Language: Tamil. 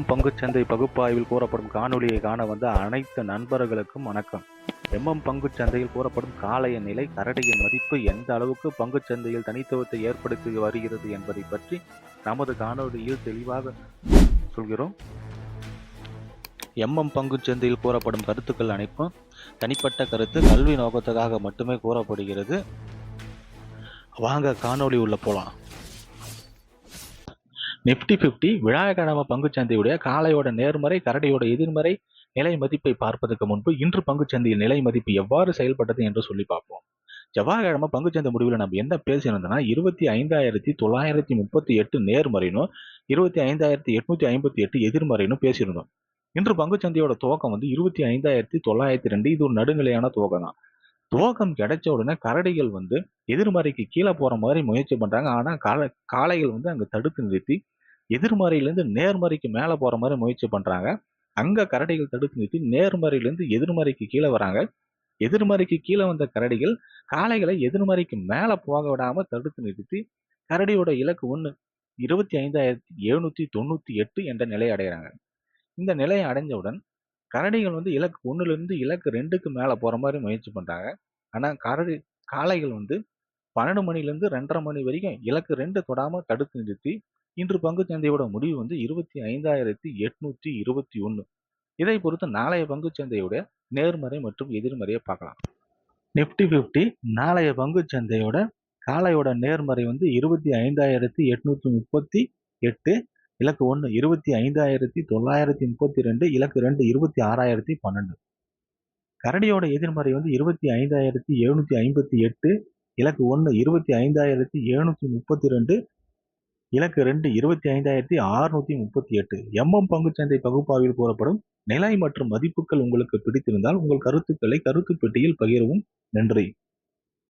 பங்குச்சந்தை பகுப்பாய்வில் கூறப்படும் காணொளியை காண வந்த அனைத்து நண்பர்களுக்கும் வணக்கம். பங்குச்சந்தையில் கூறப்படும் காளைய நிலை, கரடியின் மதிப்பு எந்த அளவுக்கு பங்குச்சந்தையில் தனித்துவத்தை ஏற்படுத்தி வருகிறது என்பதை பற்றி நமது காணொளியில் தெளிவாக சொல்கிறோம். பங்குச்சந்தையில் கூறப்படும் கருத்துக்கள் அனைத்தும் தனிப்பட்ட கருத்து, கல்வி நோக்கத்துக்காக மட்டுமே கூறப்படுகிறது. வாங்க காணொளி உள்ள போலாம். நிப்டி 50 வியாழக்கிழமை பங்குச்சந்தையுடைய காளையோட நேர்மறை, கரடியோட எதிர்மறை நிலை மதிப்பை பார்ப்பதற்கு முன்பு இன்று பங்குச்சந்தையில் நிலை மதிப்பு எவ்வாறு செயல்பட்டது என்று சொல்லி பார்ப்போம். செவ்வாய்க்கிழமை பங்குச்சந்தை முடிவில் நம்ம என்ன பேசியிருந்தோம்னா 25,938 நேர்மறைனும் 25,858 எதிர்மறைனும் பேசியிருந்தோம். இன்று பங்குச்சந்தையோட துவக்கம் 25,902. இது ஒரு நடுநிலையான துவக்கம் தான். துவக்கம் கிடைச்ச உடனே கரடிகள் எதிர்மறைக்கு கீழே போற மாதிரி முயற்சி பண்றாங்க. ஆனா காளைகள் அங்க தடுத்து நிறுத்தி எதிர்மறையிலிருந்து நேர்மறைக்கு மேல போற மாதிரி முயற்சி பண்றாங்க. அங்க கரடிகள் தடுத்து நிறுத்தி நேர்மறையிலிருந்து எதிர்மறைக்கு கீழே வராங்க. எதிர்மறைக்கு கீழே வந்த கரடிகள் காளைகளை எதிர்மறைக்கு மேல போக விடாம தடுத்து நிறுத்தி கரடியோட இலக்கு 25,798 என்ற நிலையை அடைகிறாங்க. இந்த நிலையை அடைஞ்சவுடன் கரடிகள் இலக்கு 1லிருந்து இலக்கு 2க்கு மேல போற மாதிரி முயற்சி பண்றாங்க. ஆனா காளைகள் 12 மணிலிருந்து 2:30 மணி வரைக்கும் இலக்கு 2 தொடாம தடுத்து நிறுத்தி இன்று பங்குச்சந்தையோட முடிவு 25,821. இதை பொறுத்து நாளைய பங்குச்சந்தையோட நேர்மறை மற்றும் எதிர்மறையை பார்க்கலாம். நிப்டி 50 நாளைய பங்குச்சந்தையோட காளையோட நேர்மறை 25,838, இலக்கு 1 25,932, இலக்கு 2 26,012. கரடியோட எதிர்மறை 25,758, இலக்கு 1 25,732, இலக்கு 2 25,638. பங்குச்சந்தை பகுப்பாய்வில் கூறப்படும் நிலை மற்றும் மதிப்புகள் உங்களுக்கு பிடித்திருந்தால் உங்கள் கருத்துக்களை கருத்து பெட்டியில் பகிரவும். நன்றி.